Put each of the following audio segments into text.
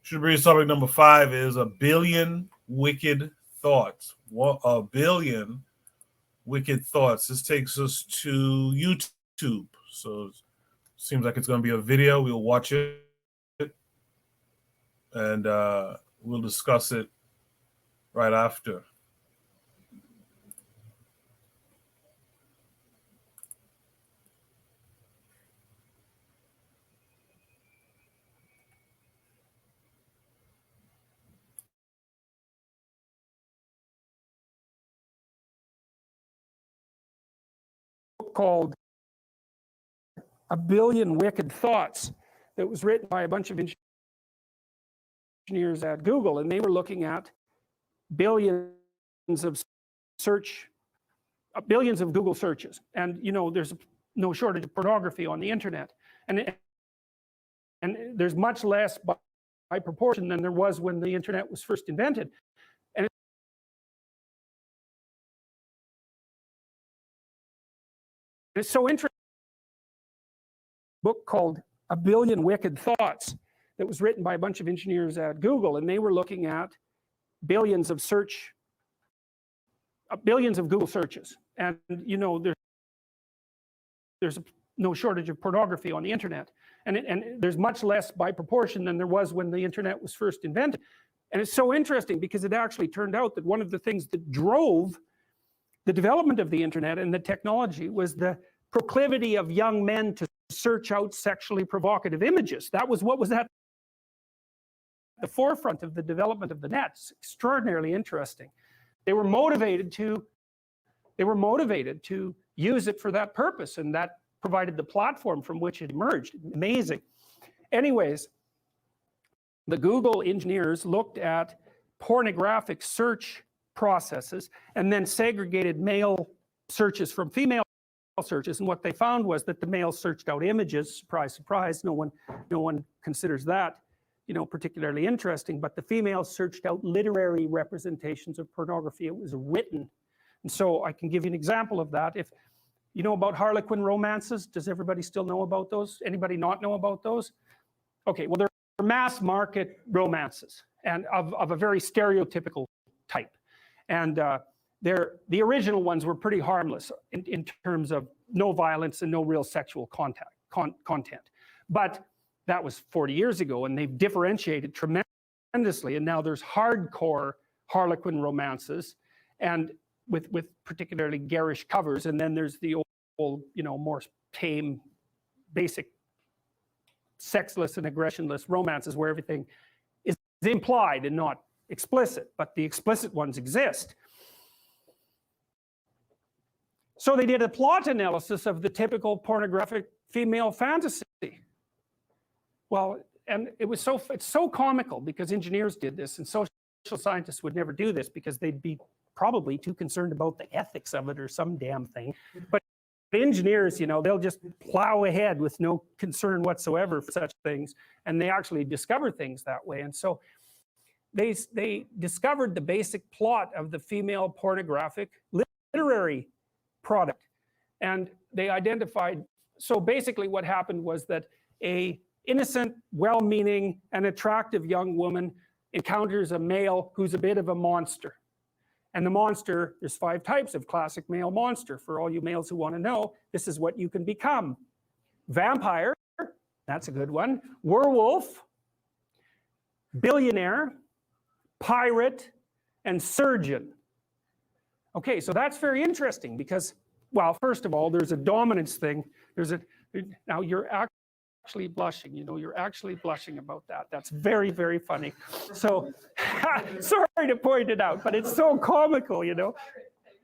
Should be topic number 5 is a billion wicked thoughts. What a billion wicked thoughts. This takes us to YouTube. So it seems like it's going to be a video. We'll watch it and we'll discuss it right after. Called A Billion Wicked Thoughts that was written by a bunch of engineers at Google, and they were looking at billions of billions of Google searches. And you know, there's no shortage of pornography on the internet, and there's much less by proportion than there was when the internet was first invented. And it's so interesting. A book called A Billion Wicked Thoughts that was written by a bunch of engineers at Google, and they were looking at billions of Google searches. And you know, there's no shortage of pornography on the internet, and there's much less by proportion than there was when the internet was first invented. And it's so interesting because it actually turned out that one of the things that drove the development of the internet and the technology was the proclivity of young men to search out sexually provocative images. That was what was at the forefront of the development of the net. It's extraordinarily interesting. They were motivated to use it for that purpose, and that provided the platform from which it emerged. Amazing. Anyways, the Google engineers looked at pornographic search processes and then segregated male searches from female searches, and what they found was that the males searched out images. Surprise, surprise, no one considers that, you know, particularly interesting, but the females searched out literary representations of pornography. It was written. And so I can give you an example of that. If you know about Harlequin romances, does everybody still know about those? Anybody not know about those? Okay, well, they're mass market romances, and of a very stereotypical type. And the original ones were pretty harmless in terms of no violence and no real sexual content. But that was 40 years ago, and they've differentiated tremendously, and now there's hardcore Harlequin romances, and with particularly garish covers, and then there's the old, you know, more tame, basic, sexless and aggressionless romances where everything is implied and not explicit, but the explicit ones exist. So they did a plot analysis of the typical pornographic female fantasy. Well, and it's so comical because engineers did this, and social scientists would never do this because they'd be probably too concerned about the ethics of it or some damn thing. But engineers, you know, they'll just plow ahead with no concern whatsoever for such things, and they actually discover things that way. And so they discovered the basic plot of the female pornographic literary product, and they identified. So basically what happened was that a innocent, well-meaning, and attractive young woman encounters a male who's a bit of a monster. And the monster, there's 5 types of classic male monster. For all you males who want to know, this is what you can become. Vampire, that's a good one. Werewolf, billionaire, pirate, and surgeon. Okay, so that's very interesting because, well, first of all, there's a dominance thing. Now you're actually blushing, you know, you're actually blushing about that. That's very, very funny. So, sorry to point it out, but it's so comical, you know.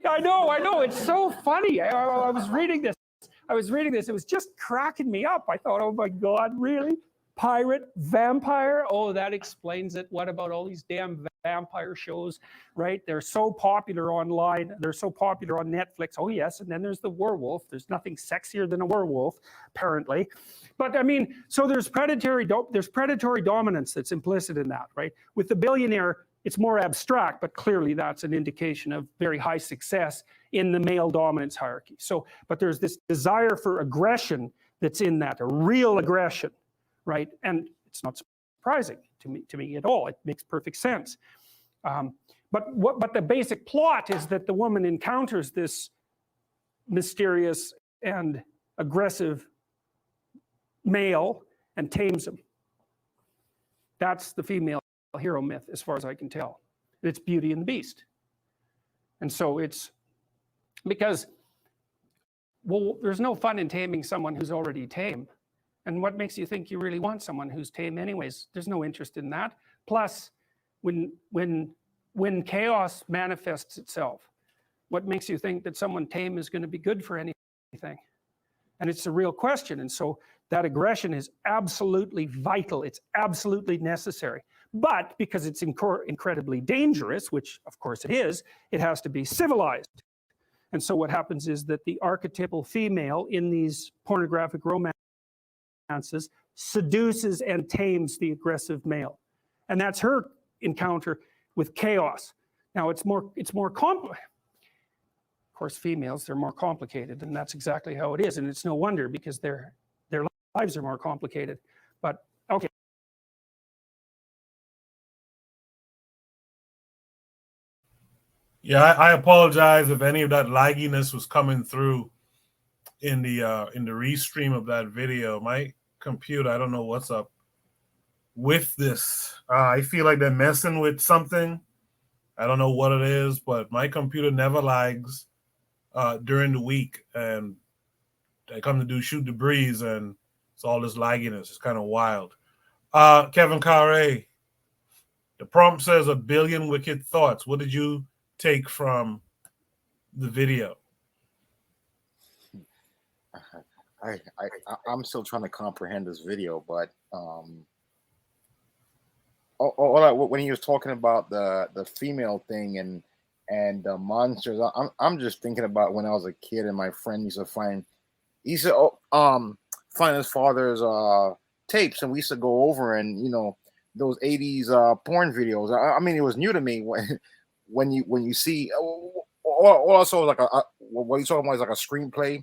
I know, it's so funny. I was reading this, it was just cracking me up. I thought, oh my God, really? Pirate, vampire, oh, that explains it. What about all these damn vampire shows, right? They're so popular online, they're so popular on Netflix. Oh yes, and then there's the werewolf. There's nothing sexier than a werewolf, apparently. But I mean, so there's predatory dominance that's implicit in that, right? With the billionaire, it's more abstract, but clearly that's an indication of very high success in the male dominance hierarchy. So, but there's this desire for aggression that's in that, a real aggression, right? And it's not surprising to me at all. It makes perfect sense. But the basic plot is that the woman encounters this mysterious and aggressive male and tames him. That's the female hero myth, as far as I can tell. It's Beauty and the Beast. And so it's because, well, there's no fun in taming someone who's already tame. And what makes you think you really want someone who's tame anyways? There's no interest in that. Plus, when chaos manifests itself, what makes you think that someone tame is going to be good for anything? And it's a real question. And so that aggression is absolutely vital. It's absolutely necessary. But because it's incredibly dangerous, which of course it is, it has to be civilized. And so what happens is that the archetypal female in these pornographic romances seduces and tames the aggressive male. And that's her encounter with chaos. Now it's more complicated. Of course, females, they're more complicated, and that's exactly how it is. And it's no wonder, because their lives are more complicated. But okay. Yeah, I apologize if any of that lagginess was coming through in the restream of that video. My computer, I don't know what's up with this. I feel like they're messing with something. I don't know what it is, but my computer never lags during the week, and I come to do shoot the breeze, and it's all this lagginess. It's kind of wild. Kevin Carre, the prompt says 1 billion wicked thoughts. What did you take from the video? I'm still trying to comprehend this video, but when he was talking about the female thing and the monsters, I'm just thinking about when I was a kid and my friend used to find his father's tapes, and we used to go over and those 80s porn videos. I mean, it was new to me when you see also like what you talking about is like a screenplay.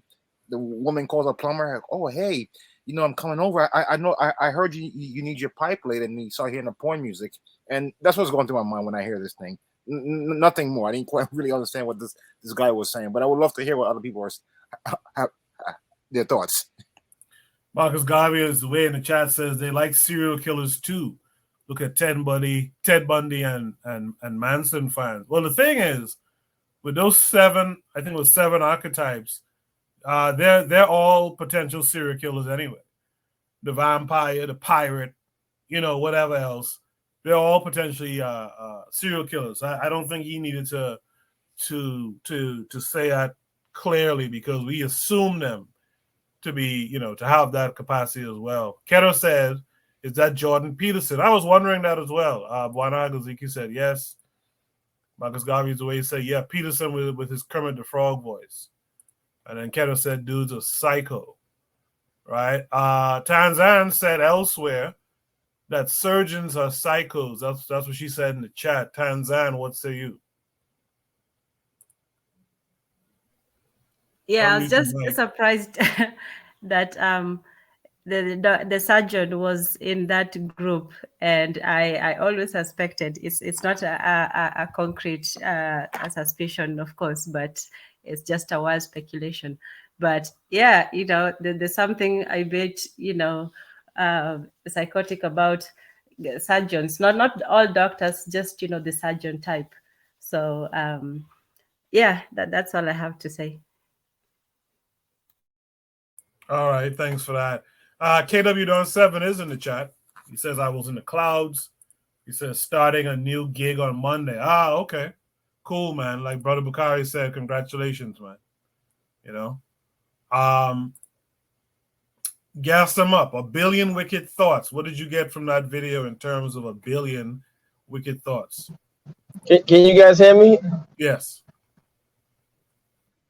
The woman calls a plumber, like, oh hey, I'm coming over. I know I heard you need your pipe laid, and you start hearing the porn music, and that's what's going through my mind when I hear this thing. Nothing more. I didn't quite really understand what this guy was saying, but I would love to hear what other people have their thoughts. Marcus Garvey is the way in the chat says they like serial killers too. Look at Ted Bundy and Manson fans. Well, the thing is, with those 7 archetypes, they're all potential serial killers anyway. The vampire, the pirate, whatever else. They're all potentially serial killers. I don't think he needed to say that clearly, because we assume them to be, to have that capacity as well. Keto said, is that Jordan Peterson? I was wondering that as well. Buana Gaziki said yes. Marcus Garvey's the way he said, yeah, Peterson with his Kermit the Frog voice. And then Keto said, dude's a psycho. Right? Tanzan said elsewhere that surgeons are psychos. That's what she said in the chat. Tanzan, what say you? Yeah, I was just surprised that the surgeon was in that group, and I always suspected it's not a concrete suspicion, of course, but it's just a wild speculation. But yeah, there's something I bet psychotic about surgeons. Not all doctors, just the surgeon type. So yeah, that's all I have to say. All right, thanks for that. KW7 is in the chat. He says, I was in the clouds. He says, starting a new gig on Monday. Okay. Cool, man. Like Brother Bukhari said, congratulations, man. Gas them up. 1 billion wicked thoughts. What did you get from that video in terms of 1 billion wicked thoughts? Can you guys hear me? Yes.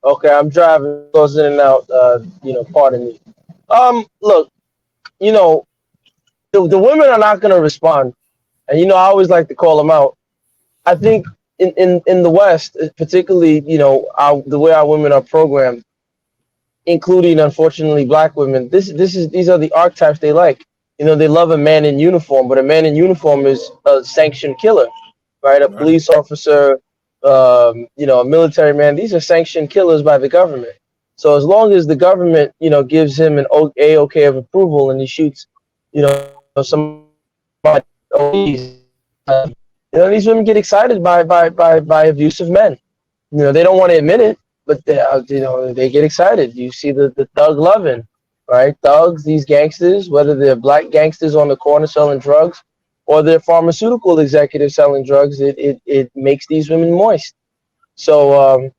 Okay, I'm driving, goes in and out. Pardon me. Look, the women are not going to respond, and I always like to call them out. I think in the West, particularly, the way our women are programmed, including unfortunately Black women, these are the archetypes they like. they love a man in uniform, but a man in uniform is a sanctioned killer, right? A Right. police officer, a military man. These are sanctioned killers by the government. So as long as the government, gives him an A-OK of approval and he shoots, somebody, these women get excited by abusive men. They don't want to admit it, but they get excited. You see the thug loving, right? Thugs, these gangsters, whether they're black gangsters on the corner selling drugs or they're pharmaceutical executives selling drugs, it makes these women moist. So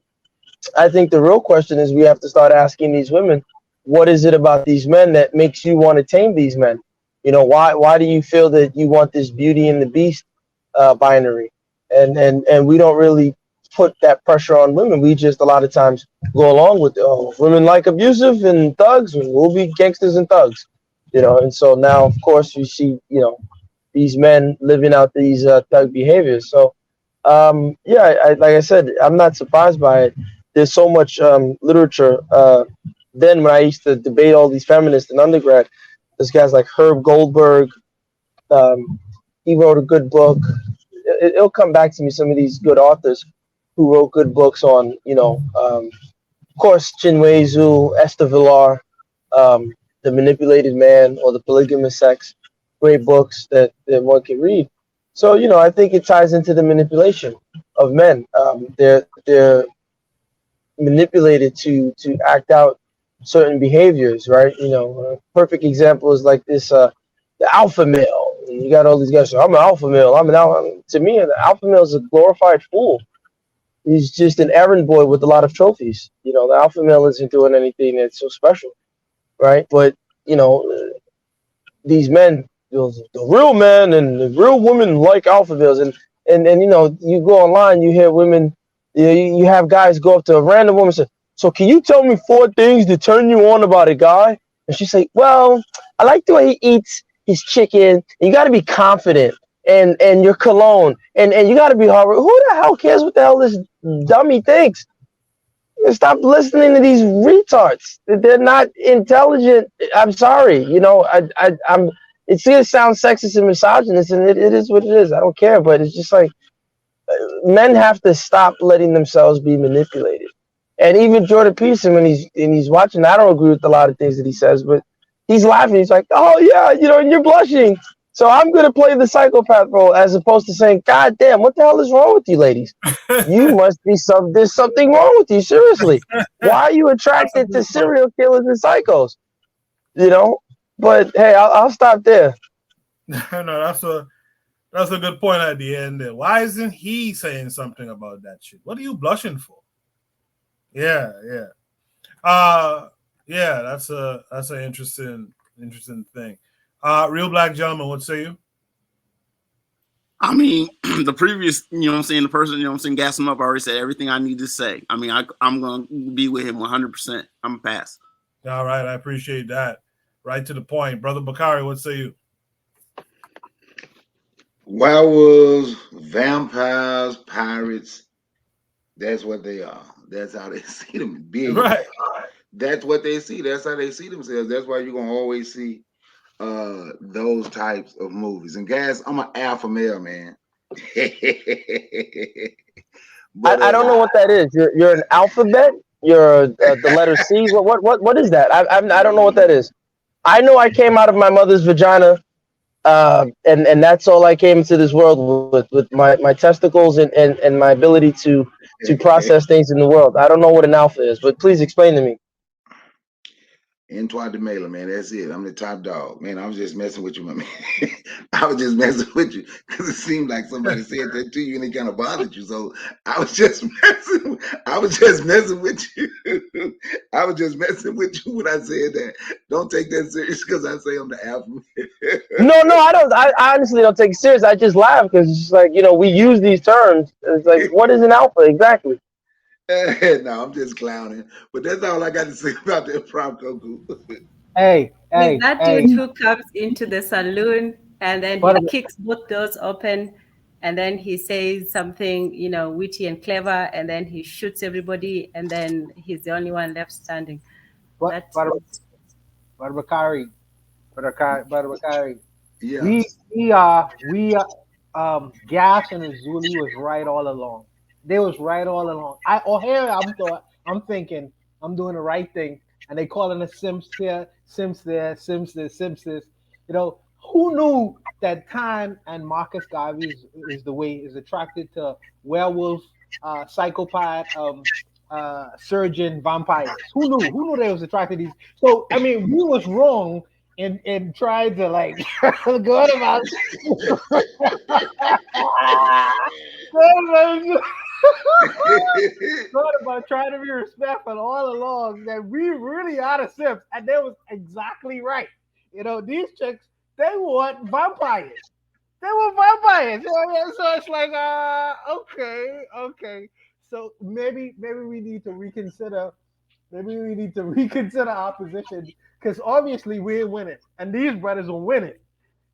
I think the real question is we have to start asking these women, what is it about these men that makes you want to tame these men? Why do you feel that you want this Beauty and the Beast binary? And we don't really put that pressure on women. We just a lot of times go along with women like abusive and thugs, we'll be gangsters and thugs. And so now of course we see, these men living out these thug behaviors. So like I said, I'm not surprised by it. There's so much literature. Then when I used to debate all these feminists in undergrad, there's guys like Herb Goldberg. He wrote a good book. It'll come back to me. Some of these good authors who wrote good books on, of course, Chinweizu, Esther Villar, The Manipulated Man, or The Polygamous Sex. Great books that one can read. So, I think it ties into the manipulation of men. They're manipulated to act out certain behaviors, right? A perfect example is like this, the alpha male. You got all these guys saying, I'm an alpha male. I'm an alpha. To me, the alpha male is a glorified fool. He's just an errand boy with a lot of trophies. The alpha male isn't doing anything that's so special, right? But, these men, the real men and the real women like alpha males. And you go online, you hear women, you have guys go up to a random woman and say, so can you tell me 4 things that turn you on about a guy? And she say, well, I like the way he eats his chicken. You got to be confident and your cologne and you got to be hard. Who the hell cares what the hell this dummy thinks? Stop listening to these retards. They're not intelligent. I'm sorry. I'm. It's gonna sound sexist and misogynist, and it is what it is. I don't care, but it's just like men have to stop letting themselves be manipulated. And even Jordan Peterson, when he's watching, I don't agree with a lot of things that he says, but he's laughing. He's like, "Oh yeah, and you're blushing." So I'm gonna play the psychopath role as opposed to saying, "God damn, what the hell is wrong with you, ladies? You must be there's something wrong with you. Seriously, why are you attracted to serial killers and psychos?" But hey, I'll stop there. No, that's a good point at the end there. Why isn't he saying something about that shit? What are you blushing for? Yeah. That's an interesting thing. Real Black Gentleman, what say you? I mean, the previous, the person, gas him up already said everything I need to say. I mean, I'm going to be with him 100%. I'm a pass. All right. I appreciate that. Right to the point. Brother Bakari, what say you? Werewolves, vampires, pirates, that's what they are. That's how they see them. Big. Right. That's what they see. That's how they see themselves. That's why you're going to always see those types of movies. And guys, I'm an alpha male, man. But, I don't know what that is. You're an alphabet. You're the letter C. What is that? I don't know what that is. I know I came out of my mother's vagina, and that's all I came into this world with my testicles and my ability to process things in the world. I don't know what an alpha is, but please explain to me. Antoine de Mailer, man, that's it. I'm the top dog, man. I was just messing with you, my man. I was just messing with you because it seemed like somebody said that to you and it kind of bothered you. So I was just messing. I was just messing with you. I was just messing with you when I said that. Don't take that serious because I say I'm the alpha. No, I don't. I honestly don't take it serious. I just laugh because it's just like we use these terms. It's like, what is an alpha exactly? No, I'm just clowning. But that's all I got to say about that prompt, Goku. Hey, that dude who comes into the saloon and then he kicks both doors open and then he says something, witty and clever, and then he shoots everybody and then he's the only one left standing. But Bakari, Brother Bakari, Yeah. we Gas and Azuli was right all along. They was right all along. I'm thinking I'm doing the right thing, and they calling us Sims here, Sims there, Sims this, Sims this. You know, who knew that Time and Marcus Garvey is the way is attracted to werewolf, psychopath, surgeon, vampires? Who knew? Who knew they was attracted to these? So I mean, we was wrong and tried to like go about thought about trying to be respectful all along that we really are the Sims, and they was exactly right. You know, these chicks, they want vampires. They want vampires. So it's like, okay, okay. So maybe we need to reconsider. Maybe we need to reconsider our position because obviously we're winning, and these brothers are winning.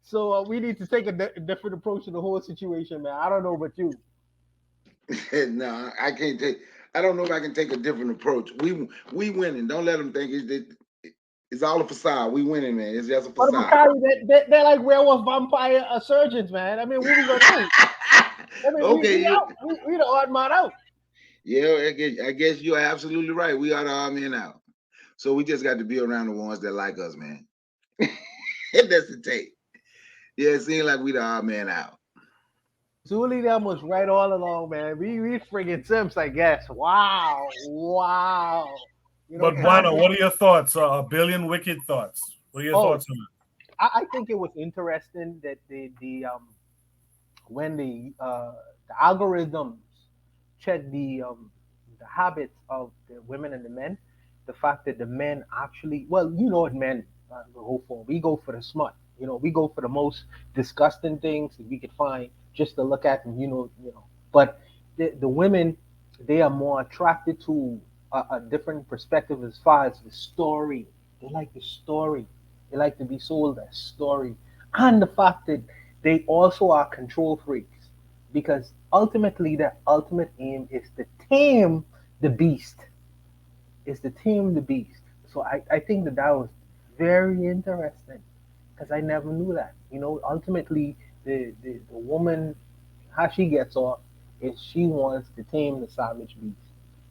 So we need to take a different approach to the whole situation, man. I don't know about you. No, I can't take. I don't know if I can take a different approach. We winning. Don't let them think it's all a facade. We winning, man. It's just a But facade. Makari, they're like werewolf vampire surgeons, man. I mean, what we gonna do? I mean, Okay, we out. We the odd man out. yeah, I guess you're absolutely right. We are the odd men out. So we just got to be around the ones that like us, man. That's the take. Yeah, it seems like we the odd man out. Zuli them was right all along, man. We friggin' Sims, I guess. Wow, wow. You know, But time. Wano, what are your thoughts? A billion wicked thoughts. What are your Oh, thoughts on it? I think it was interesting that the when the algorithms check the habits of the women and the men, the fact that the men actually, well, you know what men go for. We go for the smut. You know, we go for the most disgusting things that we could find just to look at, and you know. But the women, they are more attracted to a different perspective as far as the story. They like the story. They like to be sold a story, and the fact that they also are control freaks because ultimately the ultimate aim is to tame the beast. Is to tame the beast. So I think that was very interesting because I never knew that. You know, ultimately the woman, how she gets off is she wants to tame the savage beast.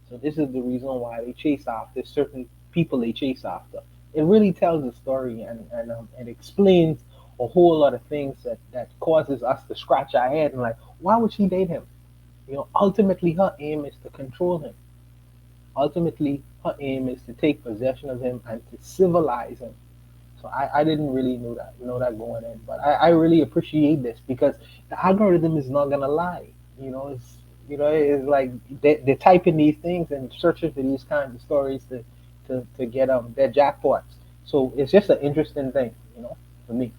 So this is the reason why they chase after certain people they chase after. It really tells the story and explains a whole lot of things that causes us to scratch our head and like, why would she date him? You know, ultimately her aim is to control him. Ultimately her aim is to take possession of him and to civilize him. So I didn't really know that going in, but I really appreciate this because the algorithm is not gonna lie. You know, it's like they're typing these things and searching for these kinds of stories to get their jackpots. So it's just an interesting thing, you know, for me.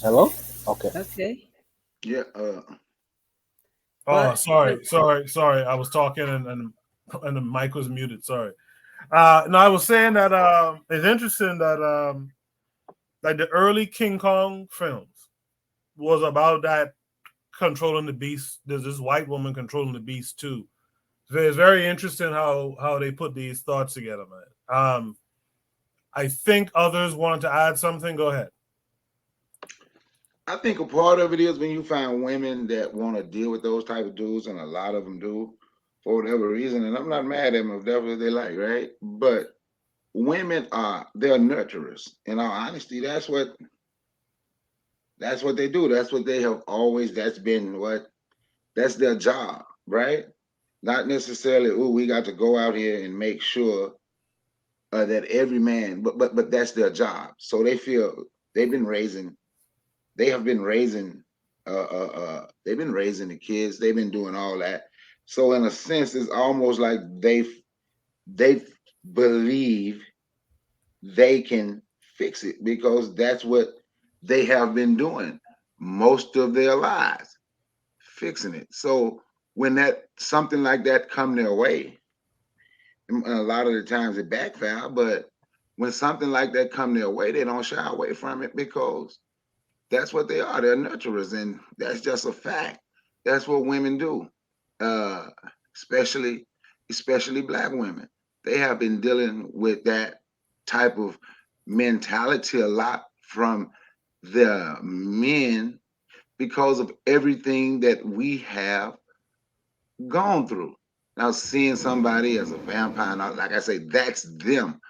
Hello? Okay. Okay. Yeah. Oh, Well, sorry. I was talking and the mic was muted. Sorry. No, I was saying that it's interesting that like the early King Kong films was about that controlling the beast. There's this white woman controlling the beast too. So it's very interesting how they put these thoughts together, man. I think others wanted to add something. Go ahead. I think a part of it is when you find women that want to deal with those type of dudes, and a lot of them do for whatever reason. And I'm not mad at them if that's what they like, right? But women they're nurturers. In all honesty, that's what they do. That's what they have always. That's their job, right? Not necessarily. Oh, we got to go out here and make sure that every man, but that's their job. So they feel they've been raising they have been raising they've been raising the kids, they've been doing all that. So in a sense it's almost like they believe they can fix it because that's what they have been doing most of their lives, fixing it. So when that something like that come their way, and a lot of the times it backfire, but when something like that come their way, they don't shy away from it because That's what they are. They're nurturers, and that's just a fact. That's what women do, uh, especially black women. They have been dealing with that type of mentality a lot from the men because of everything that we have gone through. Now, seeing somebody as a vampire, and like I say, that's them.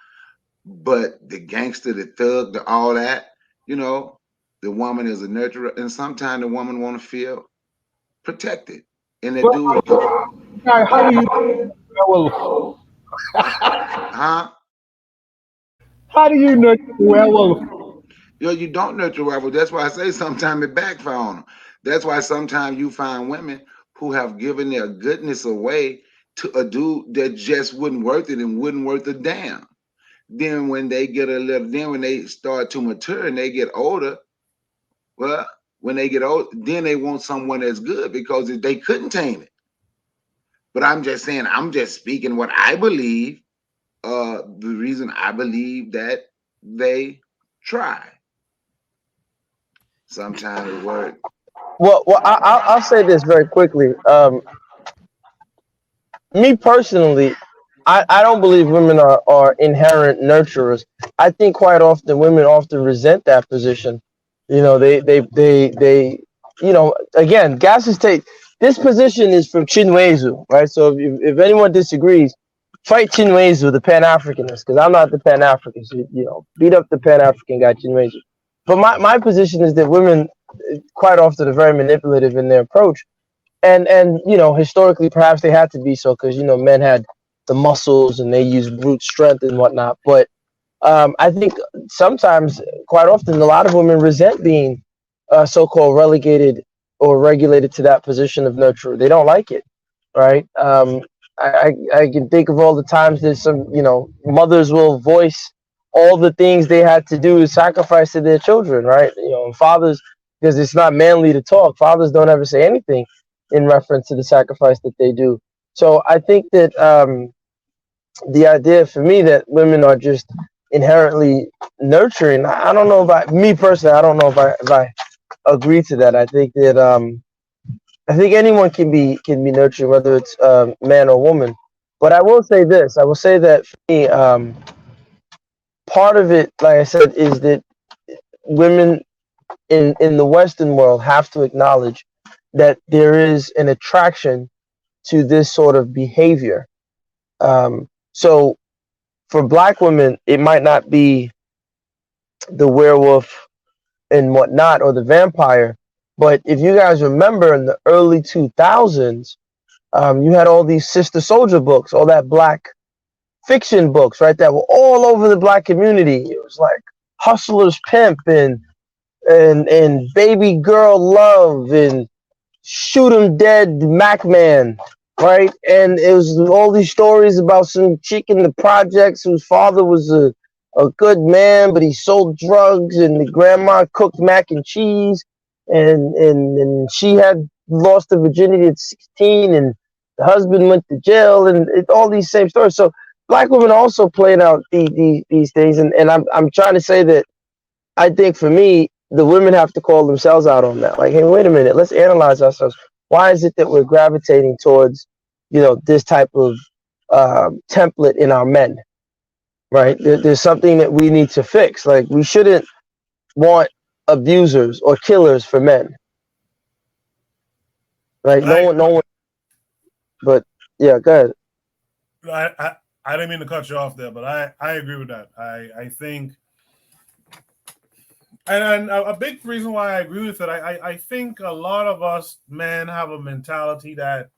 But the gangster, the thug, the all that, you know, the woman is a nurturer, and sometimes the woman want to feel protected. And the Well, dude, how do you werewolf? huh? How do you nurture a werewolf? You don't nurture rival. That's why I say sometimes it backfire on them. That's why sometimes you find women who have given their goodness away to a dude that just wouldn't worth it and wouldn't worth a damn. Then when they get a little, then when they start to mature and they get older, well, when they get old, then they want someone that's good because they couldn't tame it. But I'm just saying, I'm just speaking what I believe. The reason I believe that they try. Sometimes it works. I'll say this very quickly. Me personally, I don't believe women are inherent nurturers. I think quite often women often resent that position. You know, they you know, again, gases take this position is from Chinwezu, right? So if anyone disagrees, fight Chinwezu, the Pan Africanist, because I'm not the Pan African. So, you know, beat up the Pan African guy, Chinwezu. But my position is that women quite often are very manipulative in their approach, and you know, historically perhaps they had to be so because you know men had the muscles and they used brute strength and whatnot. But I think sometimes, quite often, a lot of women resent being so-called relegated or regulated to that position of nurturer. They don't like it, right? I can think of all the times that some, you know, mothers will voice all the things they had to do to sacrifice to their children, right? You know, and fathers, because it's not manly to talk, fathers don't ever say anything in reference to the sacrifice that they do. So I think that the idea for me that women are just inherently nurturing, I don't know if me personally, I don't know if I agree to that. I think that I think anyone can be nurturing, whether it's man or woman. But I will say this: I will say that for me, part of it, like I said, is that women in the Western world have to acknowledge that there is an attraction to this sort of behavior. So for Black women, it might not be the werewolf and whatnot or the vampire, but if you guys remember in the early 2000s, you had all these Sister Soldier books, all that Black fiction books, right? That were all over the Black community. It was like Hustler's Pimp and Baby Girl Love and Shoot 'em Dead Mac Man, right? And it was all these stories about some chick in the projects whose father was a good man, but he sold drugs, and the grandma cooked mac and cheese, and she had lost her virginity at 16, and the husband went to jail, and all these same stories. So Black women also playing out these things, and I'm trying to say that I think for me, the women have to call themselves out on that. Like, hey, wait a minute, let's analyze ourselves. Why is it that we're gravitating towards, you know, this type of template in our men, right? There's something that we need to fix. Like, we shouldn't want abusers or killers for men, right? No one. But yeah, go ahead. I didn't mean to cut you off there, but I agree with that. I think. And a big reason why I agree with it, I think a lot of us men have a mentality that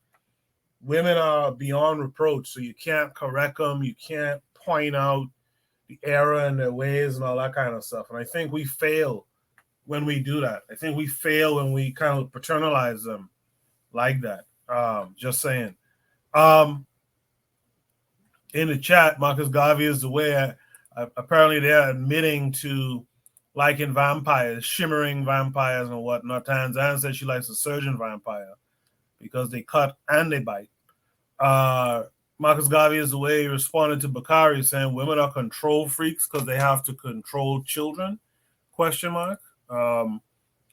women are beyond reproach, so you can't correct them, you can't point out the error in their ways and all that kind of stuff. And I think we fail when we do that. I think we fail when we kind of paternalize them like that. Just saying. In the chat, Marcus Garvey is the way. Apparently, they're admitting to liking vampires, shimmering vampires and whatnot. Tanzan said she likes a surgeon vampire because they cut and they bite. Marcus Garvey is the way he responded to Bakari saying women are control freaks because they have to control children, question mark.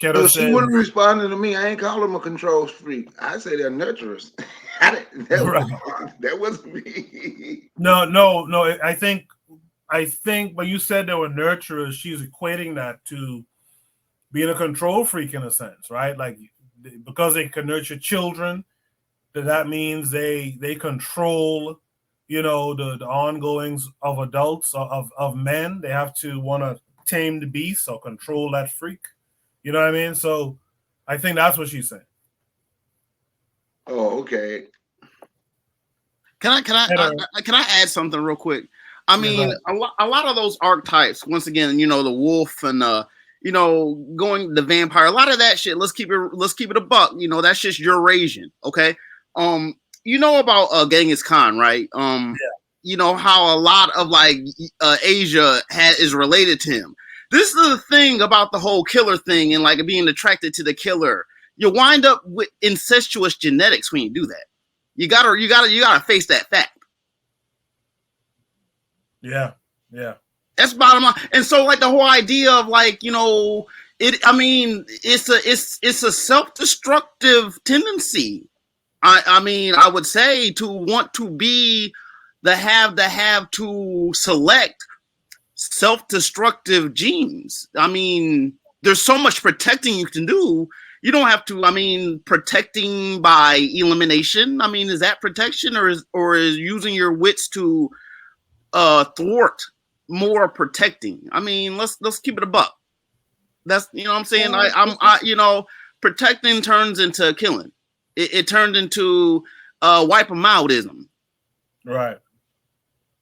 Keto No, she says, wouldn't respond to me. I ain't call them a control freak. I say they're nurturers. That wasn't me. no. I think, but you said they were nurturers. She's equating that to being a control freak in a sense, right? Like because they can nurture children, that means they control, the ongoings of adults, of men. They have to want to tame the beast or control that freak. You know what I mean? So I think that's what she's saying. Oh, okay. Can I add something real quick? I mean, a lot of those archetypes, once again, the wolf and going the vampire, a lot of that shit. Let's keep it a buck. That's just Eurasian, okay? About Genghis Khan, right? How a lot of Asia is related to him. This is the thing about the whole killer thing and like being attracted to the killer. You wind up with incestuous genetics when you do that. You gotta face that fact. Yeah. That's bottom line. And so the whole idea of it's a self-destructive tendency. I would say to want to be the have to select self-destructive genes. I mean, there's so much protecting you can do. You don't have to, protecting by elimination. Is that protection or is using your wits to thwart more protecting? Let's keep it a buck. That's, what I'm saying? Protecting turns into killing. It turned into wipe them outism. Right.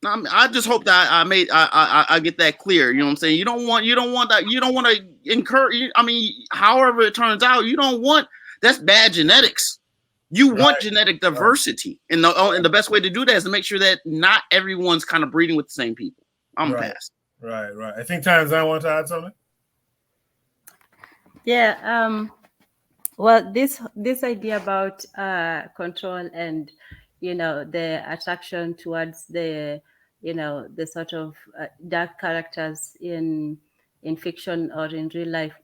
I just hope that I get that clear. You know what I'm saying? You don't want that. You don't want to incur. However it turns out, you don't want. That's bad genetics. You want genetic diversity, and the best way to do that is to make sure that not everyone's kind of breeding with the same people. I'm past. Right. I think Tanzan wants to add something. Yeah. Well, this idea about control and the attraction towards the the sort of dark characters in fiction or in real life,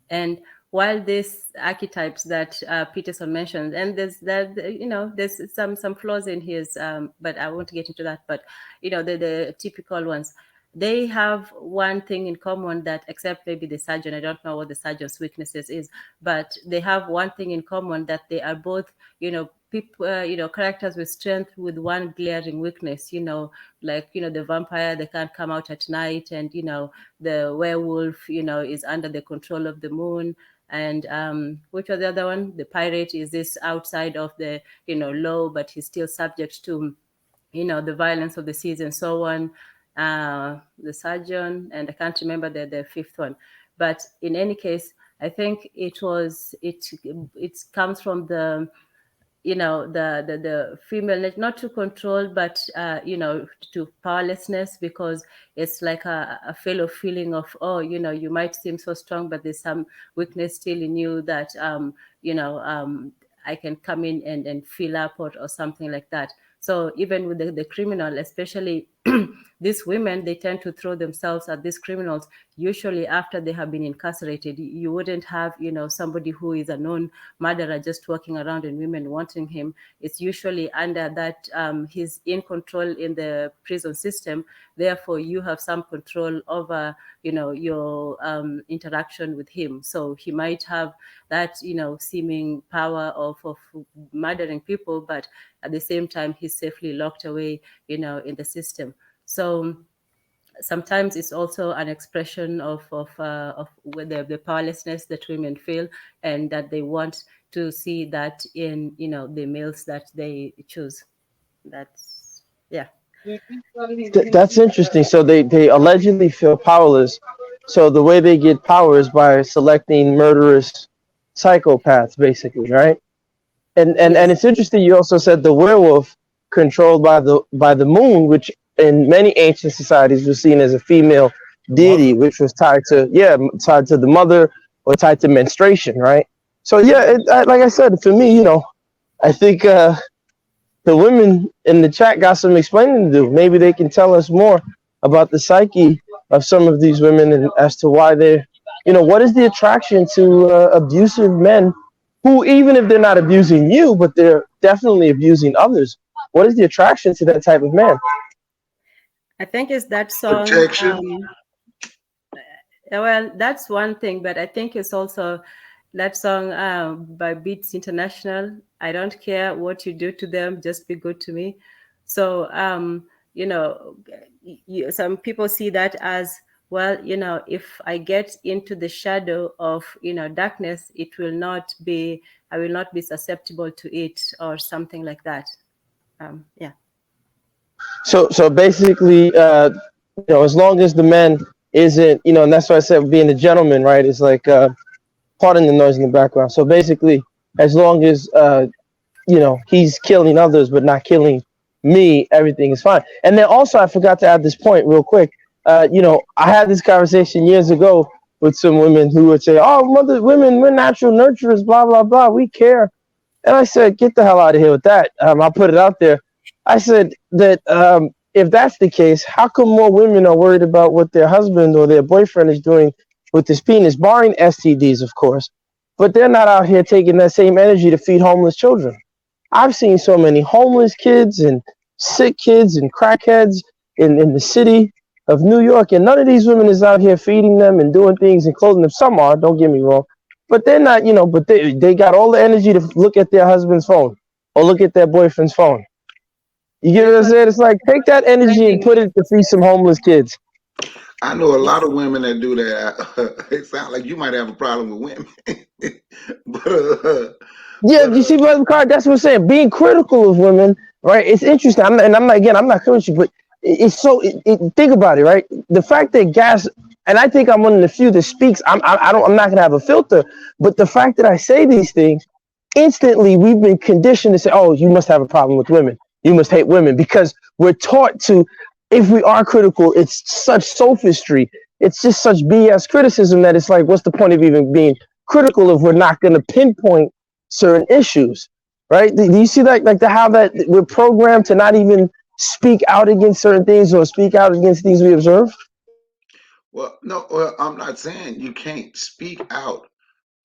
and while these archetypes that Peterson mentioned, and there's some flaws in his, but I won't get into that. But the typical ones, they have one thing in common, that except maybe the surgeon, I don't know what the surgeon's weaknesses is, but they have one thing in common, that they are both people, characters with strength with one glaring weakness. The vampire, they can't come out at night, and the werewolf is under the control of the moon. And which was the other one? The pirate is this outside of the law, but he's still subject to the violence of the seas and so on. The surgeon, and I can't remember the fifth one. But in any case, I think it comes from the the female, not to control, but to powerlessness, because it's like a fellow feeling of, you might seem so strong, but there's some weakness still in you that I can come in and fill up or something like that. So even with the criminal, especially these women, they tend to throw themselves at these criminals, usually after they have been incarcerated. You wouldn't have, somebody who is a known murderer just walking around and women wanting him. It's usually under that he's in control in the prison system. Therefore, you have some control over, your interaction with him. So he might have that, seeming power of murdering people, but at the same time, he's safely locked away, in the system. So sometimes it's also an expression of the powerlessness that women feel, and that they want to see that in the males that they choose. That's That's interesting. So they allegedly feel powerless. So the way they get power is by selecting murderous psychopaths, basically, right? And it's interesting. You also said the werewolf controlled by the moon, which in many ancient societies was seen as a female deity, which was tied to the mother or tied to menstruation, right? So like I said, for me, I think the women in the chat got some explaining to do. Maybe they can tell us more about the psyche of some of these women and as to why they're What is the attraction to abusive men who, even if they're not abusing you, but they're definitely abusing others? What is the attraction to that type of man? I think it's that song. Protection. Well, that's one thing, but I think it's also that song by Beats International. I don't care what you do to them, just be good to me. So, you know, some people see that as, well, if I get into the shadow of, darkness, I will not be susceptible to it or something like that. Yeah. So basically, as long as the man isn't, and that's why I said being a gentleman, right? It's like, pardon the noise in the background. So basically, as long as he's killing others but not killing me, everything is fine. And then also, I forgot to add this point real quick. I had this conversation years ago with some women who would say, "Oh, women, we're natural nurturers, blah blah blah. We care." And I said, "Get the hell out of here with that." I put it out there. I said that if that's the case, how come more women are worried about what their husband or their boyfriend is doing with his penis, barring STDs, of course, but they're not out here taking that same energy to feed homeless children? I've seen so many homeless kids and sick kids and crackheads in the city of New York, and none of these women is out here feeding them and doing things and clothing them. Some are, don't get me wrong, but they're not, but they got all the energy to look at their husband's phone or look at their boyfriend's phone. You get what I'm saying? It's like, take that energy and put it to feed some homeless kids. I know a lot of women that do that. It sounds like you might have a problem with women, but Yeah, you see, Brother Card, that's what I'm saying. Being critical of women, right? It's interesting. I'm not coming to you, but it's so. Think about it, right? The fact that gas, and I think I'm one of the few that speaks. I'm not gonna have a filter, but the fact that I say these things, instantly we've been conditioned to say, "Oh, you must have a problem with women. You must hate women," because we're taught to. If we are critical, it's such sophistry. It's just such BS criticism that it's like, what's the point of even being critical if we're not going to pinpoint certain issues, right? Do you see that, like how that we're programmed to not even speak out against certain things or speak out against things we observe? well, no, well, I'm not saying you can't speak out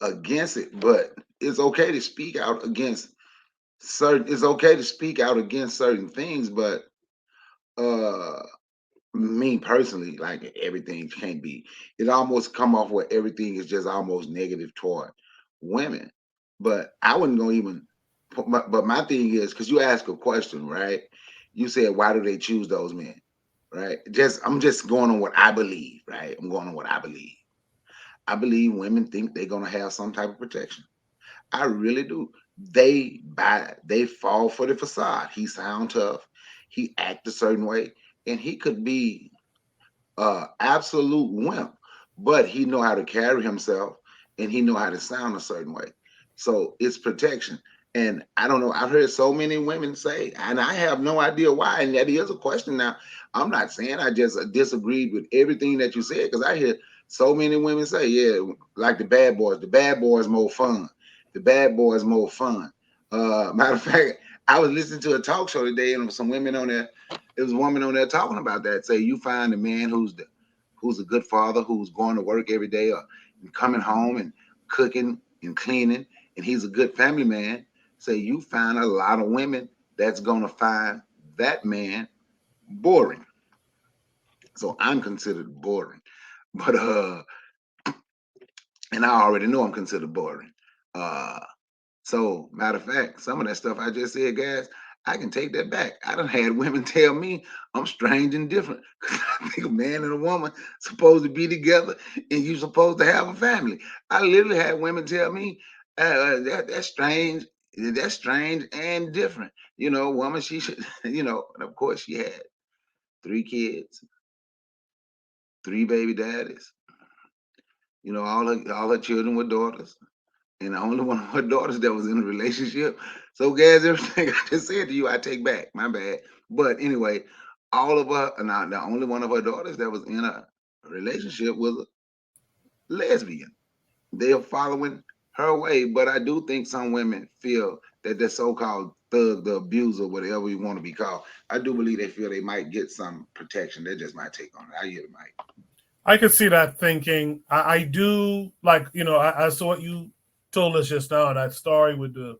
against it, but it's okay to speak out against certain. It's okay to speak out against certain things, but uh me personally, like everything can't be. It almost come off where everything is just almost negative toward women. But I wouldn't go even. But my thing is, because you asked a question, right? You said, why do they choose those men, right? I'm just going on what I believe, right? I'm going on what I believe. I believe women think they're gonna have some type of protection. I really do. They fall for the facade. He sound tough. He act a certain way, and he could be absolute wimp, but he know how to carry himself and he know how to sound a certain way. So it's protection. And I don't know. I've heard so many women say, and I have no idea why. And that is a question. Now, I'm not saying I just disagreed with everything that you said, because I hear so many women say, yeah, like the bad boys. The bad boys more fun. The bad boys more fun. Matter of fact, I was listening to a talk show today, and some women on there. There was a woman on there talking about that. Say you find a man who's a good father, who's going to work every day or coming home and cooking and cleaning, and he's a good family man. Say you find a lot of women that's gonna find that man boring. So I'm considered boring. But and I already know I'm considered boring. Uh So, matter of fact, some of that stuff I just said, guys, I can take that back. I done had women tell me I'm strange and different. I think a man and a woman supposed to be together and you supposed to have a family. I literally had women tell me that's strange. That's strange and different. Woman, she should, and of course she had 3 kids, 3 baby daddies. All her children were daughters, and the only one of her daughters that was in a relationship. So, guys, everything I just said to you, I take back. My bad. But anyway, all of her, now the only one of her daughters that was in a relationship was a lesbian. They are following her way, but I do think some women feel that the so-called thug, the abuser, whatever you want to be called, I do believe they feel they might get some protection. That's just my take on it. I hear the mic. I could see that thinking. I do like, I saw what you told us just now, that story with the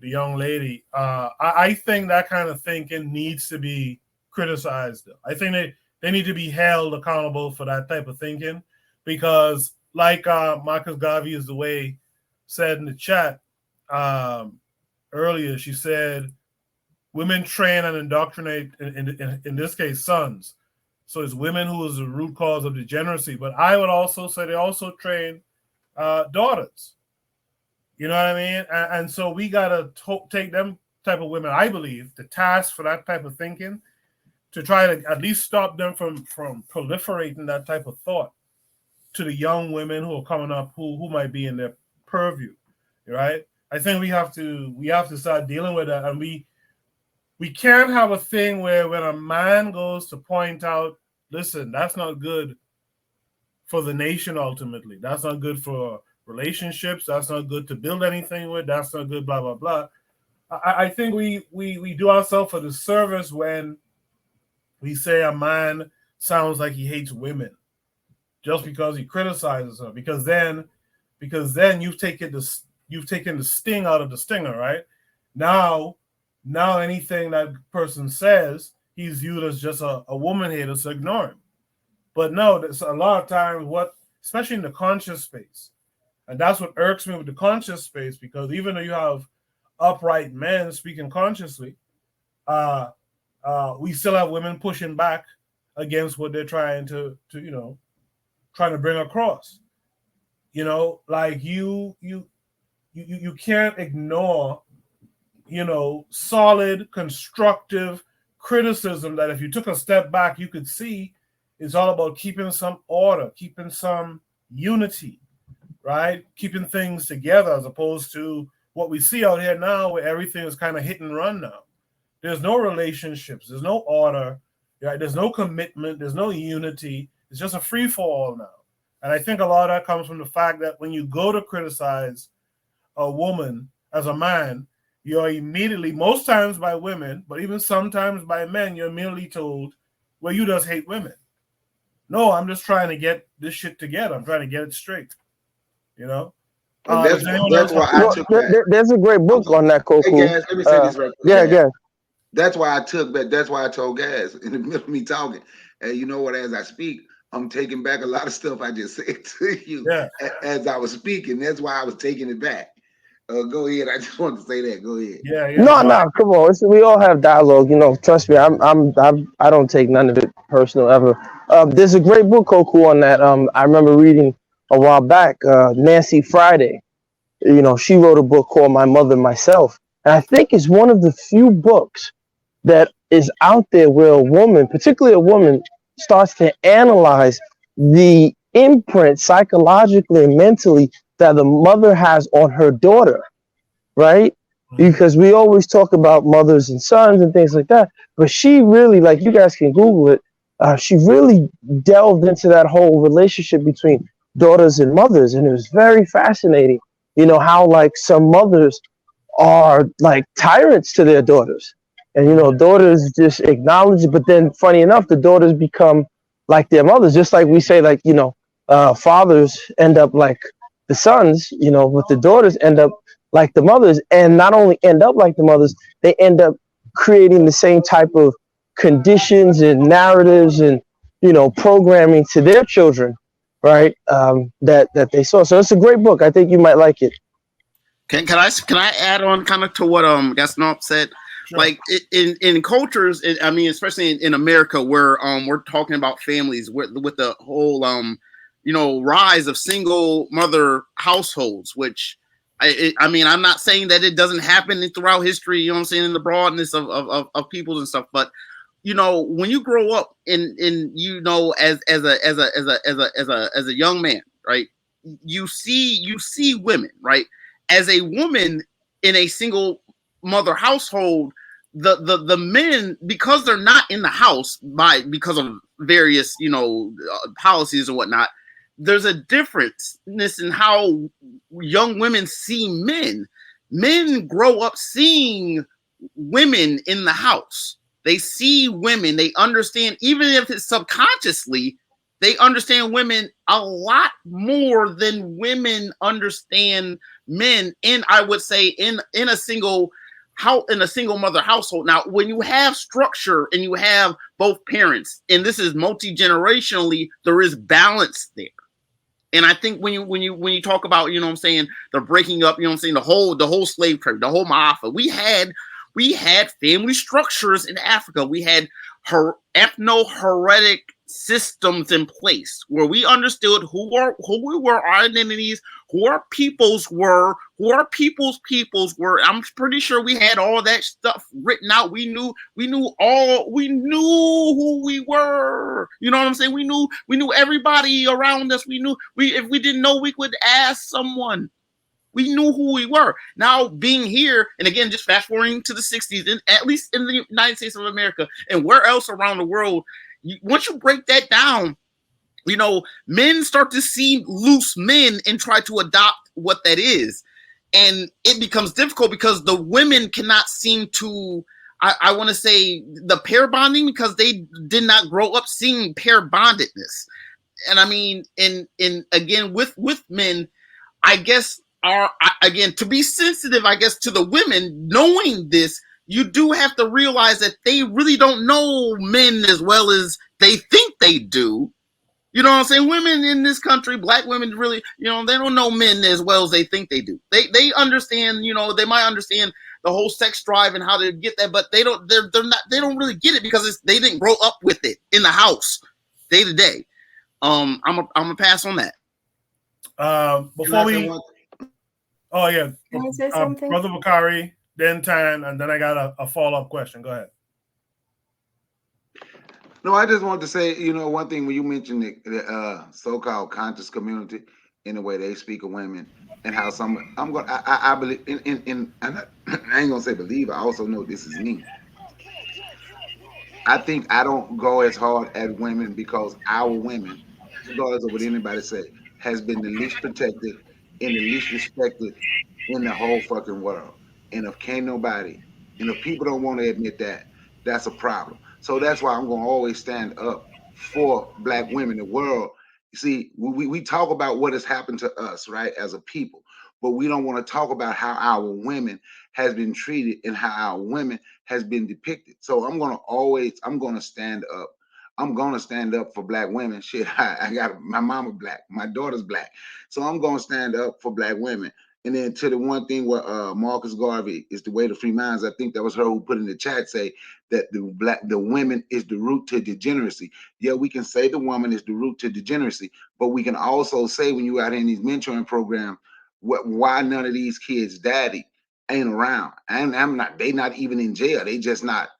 young lady. I think that kind of thinking needs to be criticized. I think they need to be held accountable for that type of thinking, because like Marcus Garvey is the way said in the chat earlier, she said women train and indoctrinate, in this case, sons. So it's women who is the root cause of degeneracy. But I would also say they also train daughters. You know what I mean? And so we got to take them type of women, I believe, the task for that type of thinking, to try to at least stop them from proliferating that type of thought to the young women who are coming up who might be in their purview, right? I think we have to start dealing with that, and we can't have a thing where when a man goes to point out, listen, that's not good for the nation ultimately. That's not good for relationships. That's not good to build anything with. That's not good, blah, blah, blah. I think we do ourselves a disservice when we say a man sounds like he hates women just because he criticizes her. Because then you've taken the sting out of the stinger, right? Now anything that person says, he's viewed as just a woman hater, so ignore him. But no, there's a lot of times especially in the conscious space, and that's what irks me with the conscious space, because even though you have upright men speaking consciously, we still have women pushing back against what they're trying to bring across. Like you can't ignore, solid, constructive criticism that if you took a step back, you could see is all about keeping some order, keeping some unity, right? Keeping things together, as opposed to what we see out here now, where everything is kind of hit and run now. There's no relationships, there's no order, right? There's no commitment, there's no unity. It's just a free for all now. And I think a lot of that comes from the fact that when you go to criticize a woman as a man, you're immediately, most times by women, but even sometimes by men, you're immediately told, well, you just hate women. No, I'm just trying to get this shit together. I'm trying to get it straight. That's why I took that. There's a great book on that, Koku. Hey, guys, let me say this right quick. Yeah. That's why I told Gaz in the middle of me talking. And you know what? As I speak, I'm taking back a lot of stuff I just said to you as I was speaking. That's why I was taking it back. Go ahead. I just wanted to say that. Go ahead. Yeah. No. Come on. We all have dialogue. Trust me. I don't take none of it personal ever. There's a great book, Koku, on that. I remember reading a while back. Nancy Friday. She wrote a book called My Mother, Myself, and I think it's one of the few books that is out there where a woman, particularly a woman, starts to analyze the imprint psychologically and mentally that the mother has on her daughter, right? Because we always talk about mothers and sons and things like that, but she really, like, you guys can Google it, she really delved into that whole relationship between daughters and mothers, and it was very fascinating, how like some mothers are like tyrants to their daughters. And, daughters just acknowledge it. But then, funny enough, the daughters become like their mothers. Just like we say, like, fathers end up like the sons, but the daughters end up like the mothers. And not only end up like the mothers, they end up creating the same type of conditions and narratives and, programming to their children, right, that they saw. So it's a great book. I think you might like it. Can I add on kind of to what Gaston said? Sure. Like in cultures, especially in America, where we're talking about families with the whole rise of single mother households, which I'm not saying that it doesn't happen throughout history, in the broadness of peoples and stuff, but when you grow up as a young man, right, you see women, right, as a woman in a single mother household, the men, because they're not in the house because of various policies and whatnot, there's a difference in how young women see men. Men grow up seeing women in the house. They see women, they understand, even if it's subconsciously, They understand women a lot more than women understand men. And I would say in a single mother household. Now, when you have structure and you have both parents, and this is multi-generationally, there is balance there. And I think when you talk about, you know what I'm saying, the breaking up, you know what I'm saying, the whole slave trade, the whole Maafa, we had family structures in Africa. We had ethno-heretic systems in place where we understood who we were, our identities, who our peoples were, who our peoples were. I'm pretty sure we had all that stuff written out. We knew who we were. You know what I'm saying? We knew everybody around us. If we didn't know, we could ask someone. We knew who we were. Now being here, and again, just fast forwarding to the 60s, at least in the United States of America and where else around the world, once you break that down, you know, men start to see loose men and try to adopt what that is. And it becomes difficult because the women cannot seem to, I want to say, the pair bonding, because they did not grow up seeing pair bondedness. And I mean, in again, with men, I guess, again, to be sensitive, I guess, to the women, knowing this, you do have to realize that they really don't know men as well as they think they do. You know what I'm saying? Women in this country, black women, really, you know, they don't know men as well as they think they do. They understand, you know, they might understand the whole sex drive and how to get that, but they don't really get it because they didn't grow up with it in the house day to day. I'm gonna pass on that. Before we, oh yeah, Can I say something? Brother Bakari, then Tan, and then I got a follow-up question. Go ahead. No, I just wanted to say, you know, one thing when you mentioned the so-called conscious community in the way they speak of women and how I believe in and I ain't gonna say believe. I also know this is me. I think I don't go as hard at women because our women, regardless of what anybody say, has been the least protected and the least respected in the whole fucking world. And if can't nobody, and if people don't want to admit that, that's a problem. So that's why I'm gonna always stand up for black women. The world, you see, we talk about what has happened to us, right, as a people, but we don't want to talk about how our women has been treated and how our women has been depicted. So I'm gonna stand up. I'm gonna stand up for black women. Shit, I got my mama black, my daughter's black, so I'm gonna stand up for black women. And then to the one thing where Marcus Garvey is the way to free minds. I think that was her who put in the chat say that the women is the root to degeneracy. Yeah, we can say the woman is the root to degeneracy, but we can also say when you out in these mentoring programs, why none of these kids' daddy ain't around. And they not even in jail. They just not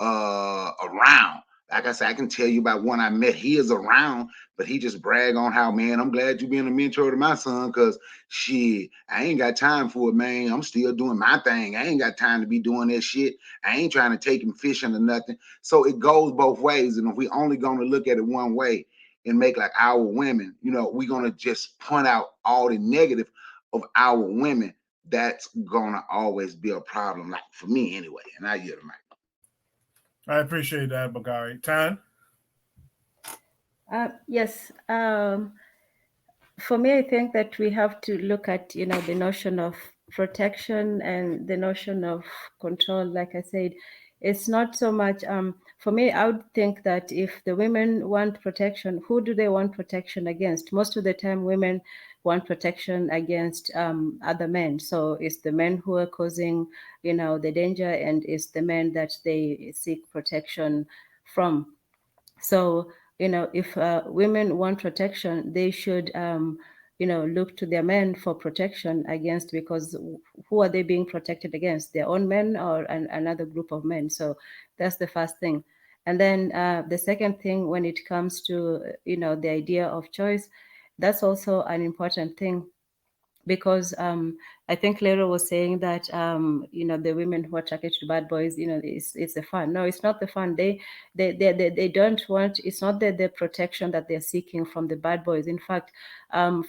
around. Like I said, I can tell you about one I met. He is around, but he just brag on how, man, I'm glad you being a mentor to my son, because shit, I ain't got time for it, man. I'm still doing my thing. I ain't got time to be doing that shit. I ain't trying to take him fishing or nothing. So it goes both ways. And if we only going to look at it one way and make like our women, you know, we're going to just point out all the negative of our women. That's going to always be a problem, like for me anyway. And I yield the mic. I appreciate that, Bakari. Tan? Yes. For me, I think that we have to look at, you know, the notion of protection and the notion of control. Like I said, it's not so much, for me, I would think that if the women want protection, who do they want protection against? Most of the time, women want protection against other men. So it's the men who are causing, you know, the danger, and it's the men that they seek protection from. So, you know, if women want protection, they should, you know, look to their men for protection against, because who are they being protected against? Their own men or another group of men? So that's the first thing. And then the second thing, when it comes to, you know, the idea of choice, that's also an important thing, because I think Lero was saying that you know, the women who are attracted to bad boys, you know, it's the fun. No, it's not the fun. They don't want. It's not the protection that they're seeking from the bad boys. In fact,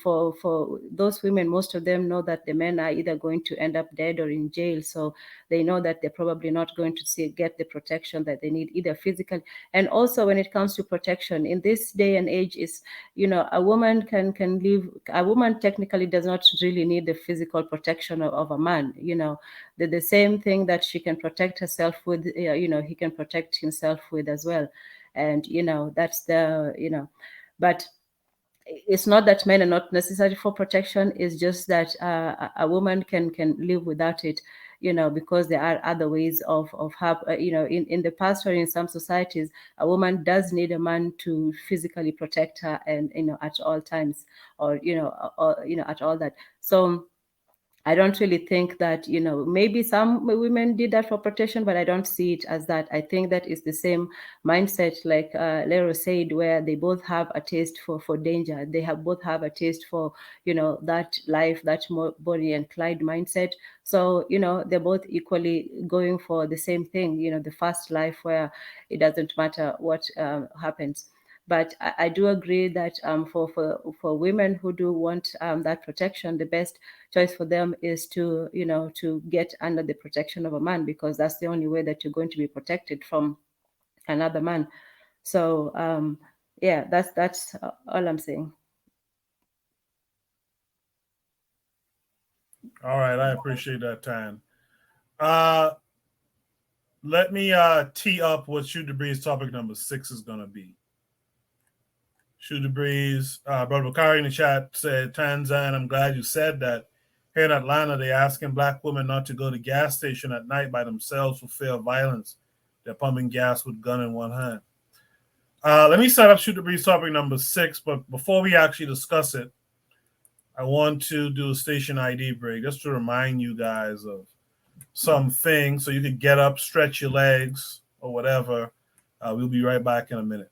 for those women, most of them know that the men are either going to end up dead or in jail. So they know that they're probably not going to get the protection that they need, either physically. And also, when it comes to protection in this day and age, is, you know, a woman can live. A woman technically does not really need the physical protection of a man. You know, the same thing that she can protect herself with, you know, he can protect himself with as well. And you know, that's the, you know, but it's not that men are not necessary for protection. It's just that a woman can live without it, you know, because there are other ways of have, you know, in the past or in some societies, a woman does need a man to physically protect her, and you know, at all times, or you know, at all that. So I don't really think that, you know, maybe some women did that for protection, but I don't see it as that. I think that is the same mindset, like Lero said, where they both have a taste for danger. They both have a taste for, you know, that life, that more Bonnie and Clyde mindset. So, you know, they're both equally going for the same thing, you know, the fast life where it doesn't matter what happens. But I do agree that for women who do want that protection, the best choice for them is to, you know, to get under the protection of a man, because that's the only way that you're going to be protected from another man. So yeah, that's all I'm saying. All right, I appreciate that, Tan. Let me tee up what Shoot the Breeze topic number 6 is going to be. Shoot the Breeze, Brother Bakari in the chat said, Tanzan, I'm glad you said that. Here in Atlanta, they're asking black women not to go to gas station at night by themselves for fear of violence. They're pumping gas with gun in one hand. Let me set up Shoot the Breeze topic number 6, but before we actually discuss it, I want to do a station ID break just to remind you guys of some things so you can get up, stretch your legs, or whatever. We'll be right back in a minute.